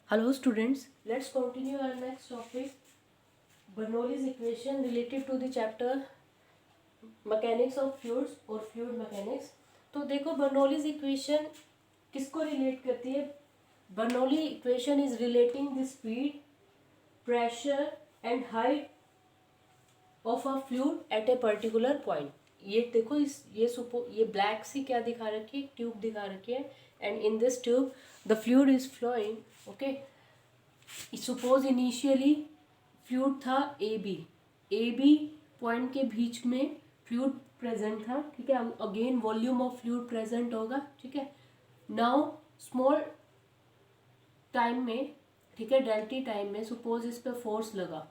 Hello students, let's continue our next topic, Bernoulli's equation related to the chapter mechanics of fluids or fluid mechanics. तो देखो Bernoulli's equation किसको relate करती है? Bernoulli equation is relating the speed, pressure and height of a fluid at a particular point. ये देखो ये black सी क्या दिखा रखी है, ट्यूब दिखा रखी है, and in this tube the fluid is flowing. Okay, suppose initially fluid था ए बी पॉइंट के बीच में फ्लूइड प्रेजेंट था, ठीक है. Again volume of fluid present होगा, ठीक है. नाउ स्मॉल टाइम में, ठीक है, डेल्टी टाइम में सपोज इस पे फोर्स लगा,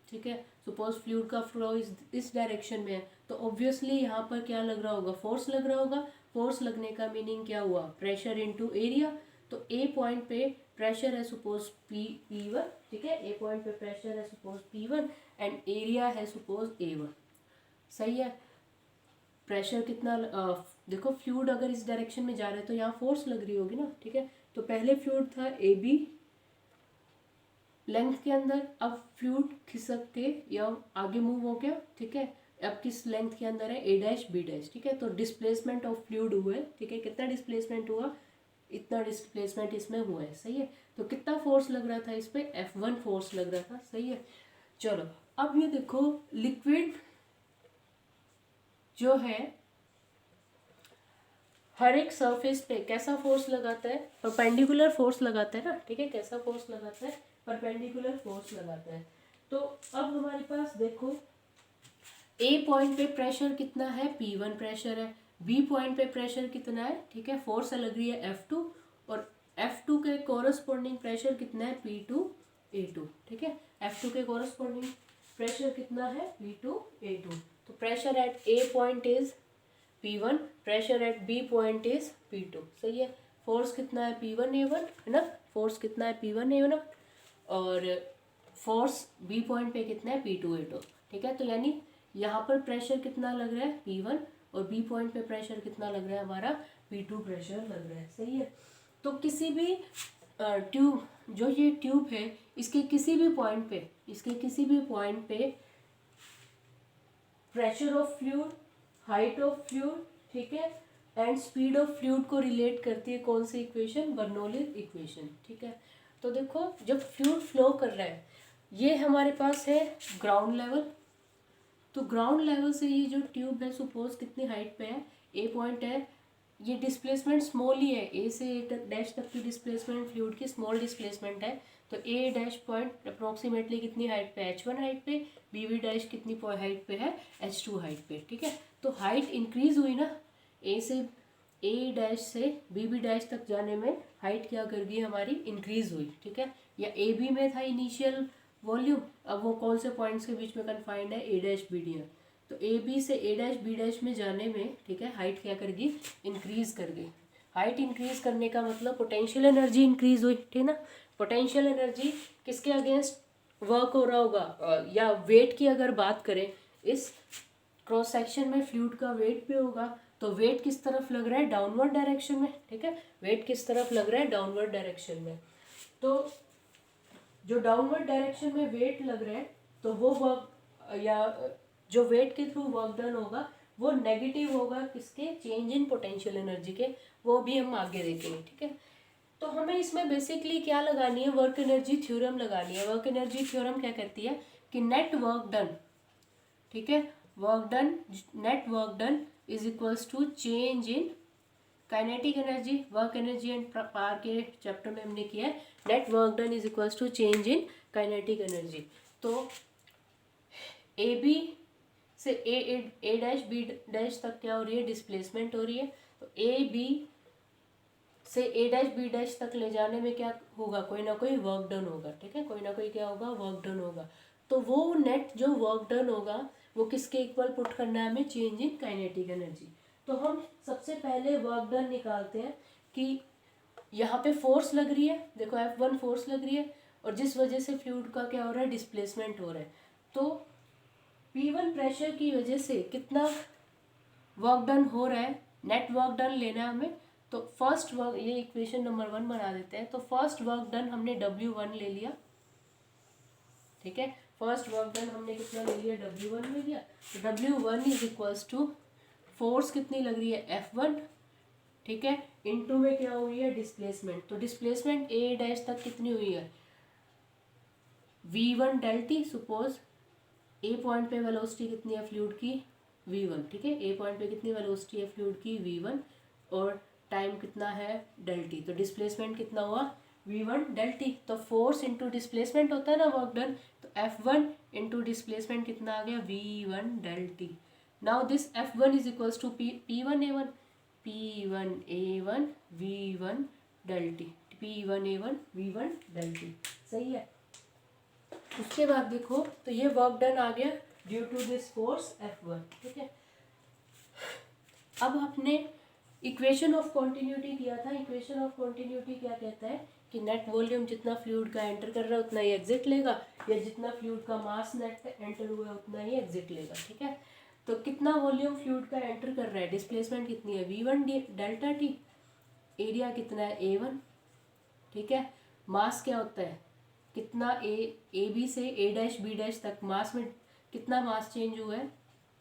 ठीक है. सपोज फ्लूइड का फ्लो इस डायरेक्शन में है, तो ऑब्वियसली यहाँ पर क्या लग रहा होगा, फोर्स लग रहा होगा. फोर्स लगने का मीनिंग क्या हुआ, प्रेशर इनटू एरिया. तो ए पॉइंट पे प्रेशर है सपोज P1, ठीक है. ए पॉइंट पे प्रेशर है सपोज P1 एंड एरिया है सपोज A1. सही है. प्रेशर कितना देखो फ्लूइड अगर इस डायरेक्शन में जा रहा है तो यहाँ फोर्स लग रही होगी ना, ठीक है. तो पहले फ्लूइड था AB लेंथ के अंदर, अब फ्लूइड खिसक के या आगे मूव हो गया, ठीक है. अब किस लेंथ के अंदर है, A', B', ठीक है. तो डिस्प्लेसमेंट ऑफ फ्लूइड हुआ है, ठीक है. कितना डिस्प्लेसमेंट हुआ, इतना डिस्प्लेसमेंट इसमें हुआ है, सही है. तो कितना फोर्स लग रहा था इस पे, F1 फोर्स लग रहा था, सही है. चलो अब ये देखो लिक्विड जो है हर एक सरफेस पे कैसा फोर्स लगाता है, परपेंडिकुलर फोर्स लगाता है ना, ठीक है. कैसा फोर्स लगाता है, परपेंडिकुलर फोर्स लगाता है. तो अब हमारे पास देखो ए पॉइंट पे प्रेशर कितना है, P1 प्रेशर है. बी पॉइंट पे प्रेशर कितना है, ठीक है, फोर्स लग रही है F2 और F2 के कोरस्पॉन्डिंग प्रेशर कितना है, P2 A2, ठीक है. F2 के कोरस्पॉन्डिंग प्रेशर कितना है, P2 A2. तो pressure at A point is P1, pressure at B point is P2, सही है. फोर्स कितना है, P1 A1 है ना, फोर्स कितना है P1 A1 और फोर्स बी पॉइंट पे कितना है, P2 A2, ठीक है. तो यानी यहाँ पर प्रेशर कितना लग रहा है, P1 और बी पॉइंट पे प्रेशर कितना लग रहा है हमारा, P2 प्रेशर लग रहा है, सही है. तो किसी भी ट्यूब, जो ये ट्यूब है, इसके किसी भी पॉइंट पे pressure of fluid, height of fluid, ठीक है, एंड स्पीड ऑफ फ्लूइड को रिलेट करती है कौन सी इक्वेशन, बर्नौली इक्वेशन, ठीक है. तो देखो जब फ्लूइड फ्लो कर रहा है, ये हमारे पास है ग्राउंड लेवल. तो ग्राउंड लेवल से ये जो ट्यूब है सपोज कितनी हाइट पे है, ए पॉइंट है, ये डिस्प्लेसमेंट स्मॉल ही है, ए से ए डैश तक की डिस्प्लेसमेंट फ्लूइड की स्मॉल डिस्प्लेसमेंट है. तो ए डैश पॉइंट अप्रोक्सीमेटली कितनी हाइट पे, H1 हाइट पे, बी डैश कितनी हाइट पे है, H2 हाइट पे, ठीक है. तो हाइट इंक्रीज हुई ना, ए डैश से बी डैश तक जाने में हाइट क्या कर गई हमारी, इंक्रीज हुई, ठीक है. या ए बी में था इनिशियल वॉल्यूम, अब वो कौन से पॉइंट्स के बीच में कन्फाइंड है, ए डैश बी डी. तो ए बी से ए डैश बी डैश में जाने में, ठीक है, हाइट क्या कर गई, इंक्रीज कर गई. हाइट इंक्रीज करने का मतलब पोटेंशियल एनर्जी इंक्रीज हुई, ठीक है ना. पोटेंशियल एनर्जी किसके अगेंस्ट वर्क हो रहा होगा, या वेट की अगर बात करें, इस क्रॉस सेक्शन में फ्लूइड का वेट भी होगा. तो वेट किस तरफ लग रहा है, डाउनवर्ड डायरेक्शन में, ठीक है. वेट किस तरफ लग रहा है, डाउनवर्ड डायरेक्शन में. तो जो डाउनवर्ड डायरेक्शन में वेट लग रहा है, तो वो वर्क या जो वेट के थ्रू वर्क डन होगा वो नेगेटिव होगा किसके, चेंज इन पोटेंशियल एनर्जी के. वो भी हम आगे देखेंगे, ठीक है. तो हमें इसमें बेसिकली क्या लगानी है, वर्क एनर्जी थ्योरम लगानी है. वर्क एनर्जी थ्योरम क्या कहती है कि नेट वर्क डन, ठीक है, net work done is equals to change in kinetic energy. Work energy and power के चैप्टर में हमने किया है, net work done is equals to change in kinetic energy. तो ए बी से ए डैश बी डैश तक क्या हो रही है, डिस्प्लेसमेंट हो रही है. तो ए बी से ए डैश बी डैश तक ले जाने में क्या होगा, कोई ना कोई वर्क डन होगा, ठीक है, कोई ना कोई क्या होगा, वर्क डन होगा. तो वो नेट जो वर्क डन होगा वो किसके इक्वल पुट करना है हमें, चेंज इन काइनेटिक एनर्जी. तो हम सबसे पहले वर्क डन निकालते हैं कि यहाँ पे फोर्स लग रही है, देखो F1 फोर्स लग रही है और जिस वजह से फ्लूइड का क्या हो रहा है, डिस्प्लेसमेंट हो रहा है. तो P1 प्रेशर की वजह से कितना वर्क डन हो रहा है, नेट वर्क डन लेना है हमें. तो फर्स्ट वर्क, ये इक्वेशन नंबर 1 बना देते हैं। तो फर्स्ट वर्क डन हमने W1 ले लिया, ठीक है। फर्स्ट वर्क डन हमने कितना ले लिया, W1 ले लिया। तो W1 is equals to force कितनी लग रही है, F1, ठीक है, इनटू में क्या हुई है, डिस्प्लेसमेंट। तो डिस्प्लेसमेंट A डैश तक कितनी हुई है, V1 del t. Suppose A point पे वेलोसिटी कितनी है फ्लूइड की, V1, ठीक है। A पॉइंट पे कितनी वेलोसिटी है फ्लूइड की, V1, और टाइम कितना है, डेल टी। तो डिस्प्लेसमेंट कितना हुआ, V1 डेल टी। तो फोर्स इंटू डिस्प्लेसमेंट होता है ना वर्क डन, तो F1 इंटू डिस्प्लेसमेंट कितना आ गया, V1 del t. Now this F1 is equals to P1A1, P1A1 V1 del t, P1A1 V1 del t, सही है। उसके बाद देखो, तो ये वर्क डन आ गया due to this force F1, ठीक है। अब आपने इक्वेशन ऑफ कॉन्टिन्यूटी किया था। इक्वेशन ऑफ कॉन्टिन्यूटी क्या कहता है कि नेट वॉल्यूम जितना फ्लूइड का एंटर कर रहा है उतना ही एग्जिट लेगा, या जितना फ्लूइड का मास नेट एंटर हुआ है उतना ही एग्जिट लेगा, ठीक है। तो कितना वॉल्यूम फ्लूइड का एंटर कर रहा है, डिस्प्लेसमेंट कितनी है, V1 डेल्टा टी, एरिया कितना है, A1, ठीक है। मास क्या होता है, कितना ए बी से A डैश B डैश तक मास में कितना मास चेंज हुआ है,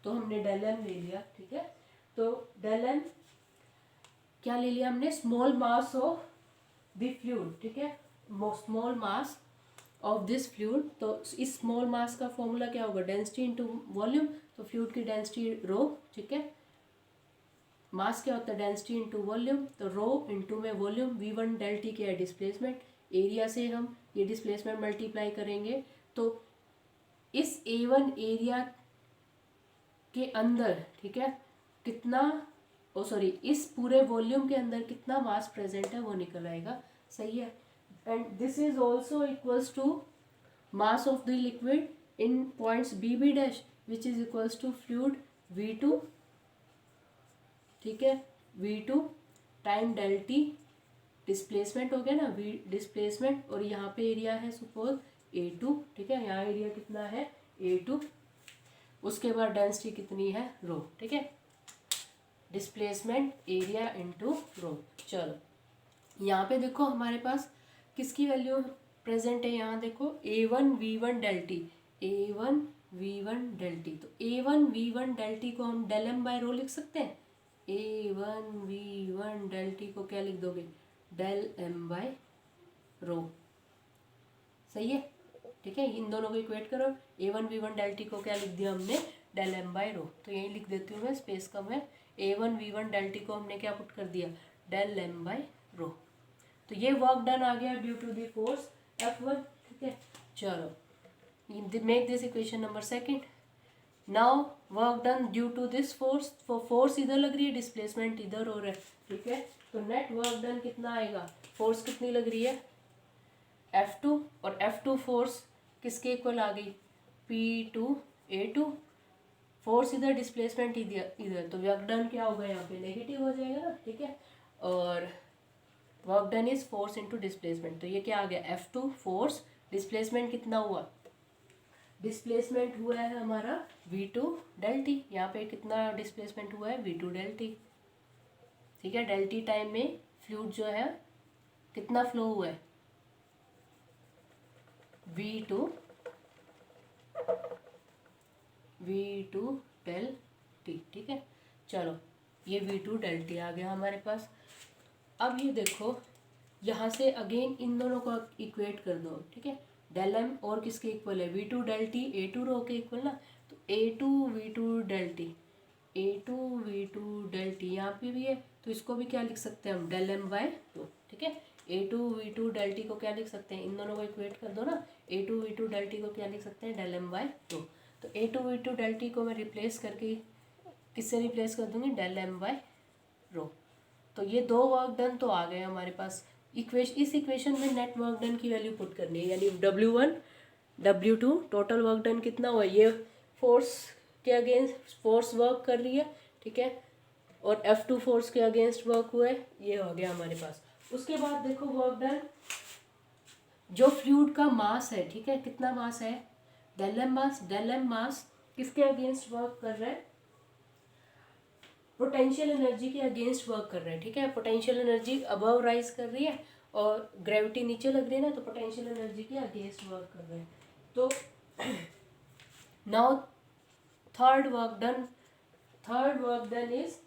तो हमने डेल एम ले लिया, ठीक है। तो डेल एम क्या ले लिया हमने, small mass of the fluid, ठीक है, small mass of this fluid. तो इस स्मॉल मास का फॉर्मूला क्या होगा, डेंसिटी इनटू वॉल्यूम। तो फ्लूइड की डेंसिटी रो, ठीक है। मास क्या होता है, डेंसिटी इनटू वॉल्यूम, तो रो इनटू में वॉल्यूम। V1 डेल टी क्या है, डिस्प्लेसमेंट। एरिया से हम ये डिस्प्लेसमेंट मल्टीप्लाई करेंगे, तो इस A1 एरिया के अंदर, ठीक है, कितना, ओ सॉरी, इस पूरे वॉल्यूम के अंदर कितना मास प्रेजेंट है वो निकल आएगा, सही है। And this is also equals to mass of the liquid in points B dash which is equals to fluid V2, ठीक है, V2 time del T, displacement हो गया ना, V डिस्प्लेसमेंट, और यहाँ पे एरिया है सपोज A2, ठीक है, यहाँ एरिया कितना है, A2। उसके बाद डेंसिटी कितनी है, रो, ठीक है, डिस्प्लेसमेंट एरिया इनटू रो। चलो यहाँ पे देखो हमारे पास किसकी वैल्यू प्रेजेंट है, यहाँ देखो A1 V1 del T, A1 V1 del T. तो A1 V1 डेल टी को हम डेल एम बाय रो लिख सकते हैं। A1 V1 डेल टी को क्या लिख दोगे, डेल एम बाय रो, सही है, ठीक है। इन दोनों को इक्वेट करो, A1 V1 डेल टी को क्या लिख दिया हमने, डेल एम बाय रो। तो यही लिख देती हूँ मैं, स्पेस कम है। A1 V1 डेल टी को हमने क्या पुट कर दिया, डेल एम बाय रो। तो ये वर्क डन आ गया due to the force F1, ठीक है। चलो make this equation number second. Now work done due to this force, force इधर लग रही है, डिस्प्लेसमेंट इधर हो रहा है, ठीक है। तो नेट वर्क डन कितना आएगा, फोर्स कितनी लग रही है, F2, और F2 फोर्स किसके इक्वल आ गई, P2A2। फोर्स इधर, डिस्प्लेसमेंट इधर, तो वर्क डन क्या होगा, यहाँ पे नेगेटिव हो जाएगा ना, ठीक है। और work done is force into displacement, तो ये क्या आ गया, F2 फोर्स, डिस्प्लेसमेंट कितना हुआ, डिस्प्लेसमेंट हुआ है हमारा V2 डेल टी। यहाँ पे कितना डिस्प्लेसमेंट हुआ है, V2 डेल टी, ठीक है। डेल टी टाइम में फ्लूइड जो है कितना फ्लो हुआ है, V2 डेल टी, ठीक है। चलो ये V2 डेल टी आ गया हमारे पास। अब ये देखो यहाँ से अगेन इन दोनों को इक्वेट कर दो, ठीक है। डेल एम और किसके इक्वल है, V2 डेल टी, A2 रो के इक्वल ना। तो A2 V2 del T, A2 V2 del T यहाँ पे भी है, तो इसको भी क्या लिख सकते हैं हम, डेल एम बाय रो, ठीक है। A2 V2 डेल टी को क्या लिख सकते हैं, इन दोनों को इक्वेट कर दो ना, A2 V2 डेल टी को क्या लिख सकते हैं, डेल एम बाय रो। तो A2 V2 डेल टी को मैं रिप्लेस करके किससे रिप्लेस कर दूंगी, डेल एम बाय रो। तो ये दो वर्क डन तो आ गए हमारे पास। इस इक्वेशन में नेट वर्क डन की वैल्यू पुट करनी है, यानी W1 W2 total work done कितना हुआ, ये फोर्स के अगेंस्ट फोर्स वर्क कर रही है, ठीक है, और F2 फोर्स के अगेंस्ट वर्क हुआ है, ये हो गया हमारे पास। उसके बाद देखो वर्क डन, जो फ्लूइड का मास है, ठीक है, कितना मास है, डेल एम मास किसके अगेंस्ट वर्क कर रहा है, पोटेंशियल एनर्जी के अगेंस्ट वर्क कर रहा है, ठीक है। पोटेंशियल एनर्जी अबव राइज कर रही है और ग्रेविटी नीचे लग रही है ना, तो पोटेंशियल एनर्जी के अगेंस्ट वर्क कर रहे हैं। तो now third work done is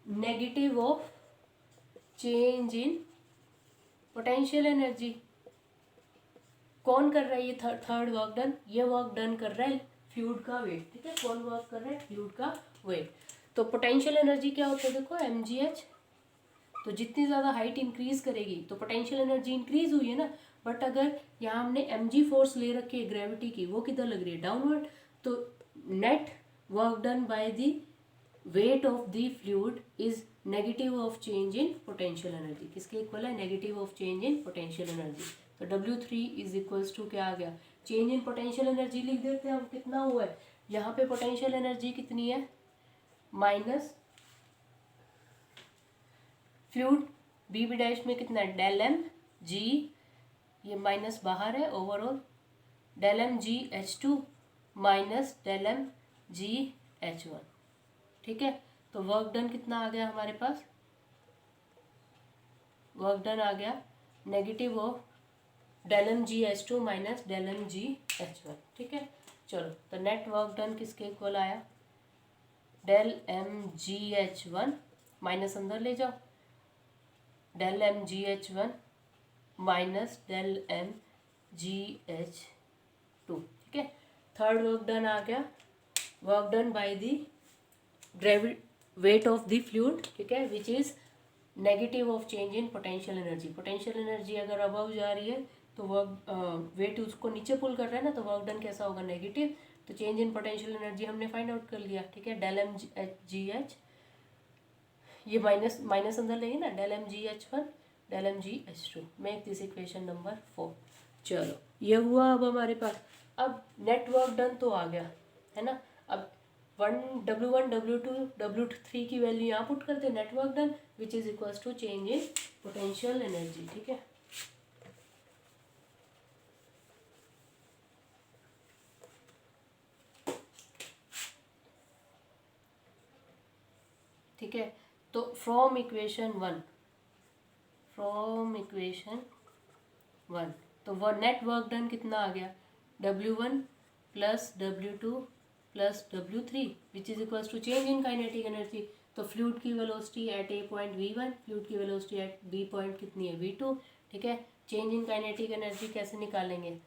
negative of change in potential energy. कौन कर रहा है ये थर्ड वर्क डन? ये वर्क डन कर रहा है फ्लूइड का वेट, ठीक है। कौन वर्क कर रहा है? फ्लूइड का वेट। तो पोटेंशियल एनर्जी क्या होता है? देखो mgh। तो जितनी ज़्यादा हाइट इंक्रीज करेगी तो पोटेंशियल एनर्जी इंक्रीज हुई है ना, बट अगर यहाँ हमने mg फोर्स ले रखी है ग्रेविटी की, वो किधर लग रही है? डाउनवर्ड। तो net work done by the weight of the fluid is negative of change in potential energy. किसके इक्वल है? Negative of change in potential energy. तो W3 इज इक्वल्स टू क्या आ गया? चेंज इन पोटेंशियल एनर्जी लिख देते हैं हम। कितना हुआ है यहाँ पे? पोटेंशियल एनर्जी कितनी है? Minus fluid B B dash में कितना है? डेल एम जी, ये माइनस बाहर है overall, del m g H2 minus del m g H1, ठीक है। तो वर्क डन कितना आ गया हमारे पास? वर्क डन आ गया negative of del m g H2 minus del m g H1, ठीक है। चलो, तो नेट वर्क डन किसके इक्वल आया? Del m g H1 minus अंदर ले जाओ, del m g H1 minus del m g H2, ठीक है। थर्ड वर्क डन आ गया, work done by the weight of the fluid, ठीक है, which is negative of change in potential energy. Potential energy अगर अबव जा रही है तो वर्क वेट उसको नीचे पुल कर रहा है ना, तो वर्क डन कैसा होगा? नेगेटिव। तो चेंज इन पोटेंशियल एनर्जी हमने फाइंड आउट कर लिया, ठीक है। डेल एम जी एच, ये माइनस अंदर लेंगे ना, del m g H1 del m g H2, make this equation number 4। चलो, ये हुआ अब हमारे पास। अब नेटवर्क डन तो आ गया है ना। अब W1 W2 W3 की वैल्यू यहाँ पुट करते हैं, net work done which is equals to change in potential energy, ठीक है। ठीक है, तो फ्रॉम इक्वेशन वन तो वह नेट वर्क डन कितना आ गया? W1 plus W2 plus W3 which is equals to change in kinetic energy. तो फ्लूइड की velocity at A point V1, fluid की वेलोसिटी एट B पॉइंट कितनी है? V2, ठीक है। चेंज इन काइनेटिक एनर्जी कैसे निकालेंगे?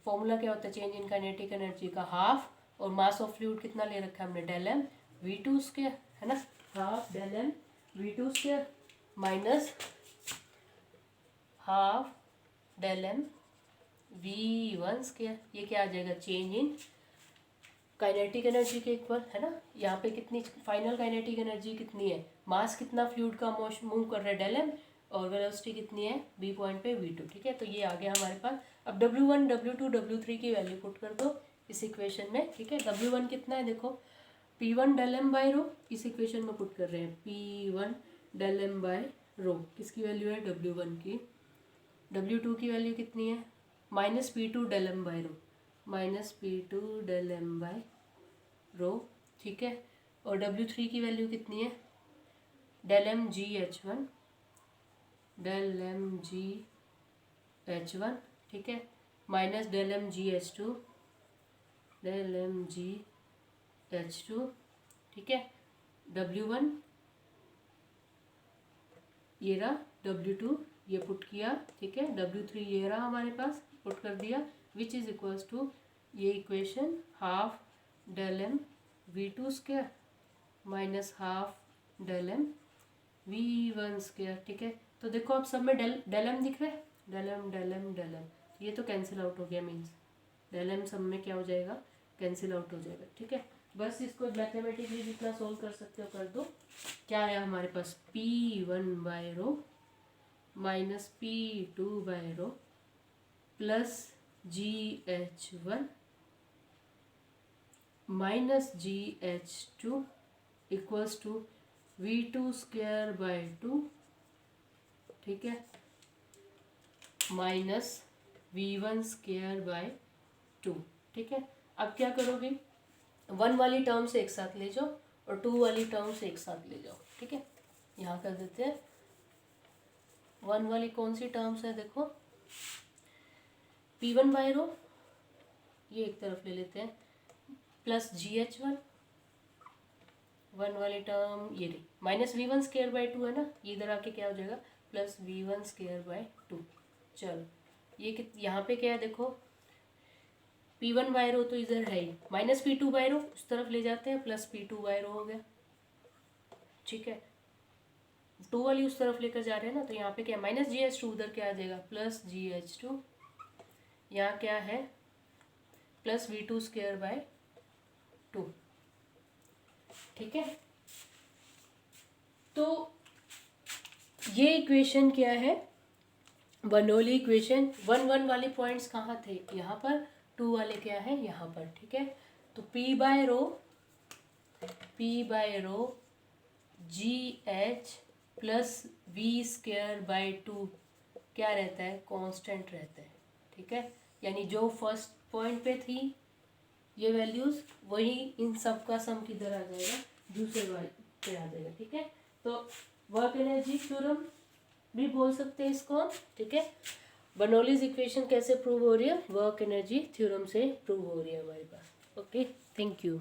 फॉर्मूला क्या होता है चेंज इन काइनेटिक एनर्जी का? हाफ, और मास ऑफ फ्लूइड कितना ले रखा है हमने? डेल एम V2 स्क्वायर, है ना। Half del m V2 square minus half del m V1 square. ये क्या आ जाएगा? चेंज इन काइनेटिक एनर्जी के इक्वल, है ना। यहाँ पे कितनी फाइनल काइनेटिक एनर्जी कितनी है? मास कितना फ्लूइड का मूव कर रहा है? डेल एम, और वेलोसिटी कितनी है? B पॉइंट पे V2, ठीक है। तो ये आ गया हमारे पास। अब W1 W2 W3 की वैल्यू पुट कर दो इस इक्वेशन में, ठीक है। W1 कितना है? देखो P1 डेल एम बाई रो, इस इक्वेशन में पुट कर रहे हैं। P1 डेल एम बाई रो किसकी वैल्यू है? W1 की। W2 की वैल्यू कितनी है? Minus P2 del m by rho, minus P2 del m by rho, ठीक है। और W3 की वैल्यू कितनी है? Del m g H1 del m g H1, ठीक है, minus del m g H2 del m g H2, ठीक है। W1 ये रहा, W2 ये पुट किया, ठीक है। W3 ये रहा हमारे पास, पुट कर दिया, विच इज इक्वल्स टू ये equation half del m V2 square minus half del m V1 square, ठीक है। तो देखो अब सब में डेल एम दिख रहा है, del m del m del m, ये तो कैंसिल आउट हो गया, मीन्स डेल एम सब में क्या हो जाएगा? कैंसिल आउट हो जाएगा, ठीक है। बस इसको मैथमेटिकली जितना सोल्व कर सकते हो कर दो। क्या आया हमारे पास? P1 by rho minus P2 by rho plus GH1 minus GH2 equals to V2 square by 2, ठीक है, माइनस V1 स्क्वायर बाय 2, ठीक है। अब क्या करोगे? 1 वाली टर्म से एक साथ ले जाओ और 2 वाली टर्म से एक साथ ले जाओ, ठीक है। यहाँ कर देते हैं 1 वाली कौन सी टर्म्स है, देखो P1 बाय रो, ये एक तरफ ले लेते हैं, प्लस GH1, 1 वाली टर्म ये रही, माइनस V1 स्क्वायर बाय 2 है ना, ये इधर आके क्या हो जाएगा प्लस V1 स्क्वायर बाय 2। चलो ये यहाँ पे क्या है देखो, P1 बाय रो तो इधर है ही, माइनस P2 बाय रो उस तरफ ले जाते हैं, प्लस P2 बाय रो हो गया, ठीक है। 2 वाली उस तरफ लेकर जा रहे हैं ना, तो यहाँ पे क्या माइनस GH2, उधर क्या आ जाएगा प्लस GH2, यहाँ क्या है प्लस V2 स्क्वायर बाय 2, ठीक है। तो ये इक्वेशन क्या है, बर्नौली इक्वेशन। 1 वाले पॉइंट्स कहाँ थे, यहाँ पर, 2 वाले क्या है यहाँ पर, ठीक है। तो P by rho GH plus V square by 2 क्या रहता है, कांस्टेंट रहता है, ठीक है। यानी जो फर्स्ट पॉइंट पे थी ये वैल्यूज, वही इन सब का सम किधर आ जाएगा, दूसरे वाले पे आ जाएगा, ठीक है। तो वर्क एनर्जी थ्योरम भी बोल सकते हैं इसको हम, ठीक है। बर्नौलीज इक्वेशन कैसे प्रूव हो रही है, वर्क एनर्जी थ्योरम से प्रूव हो रही है हमारे पास। Okay, thank you.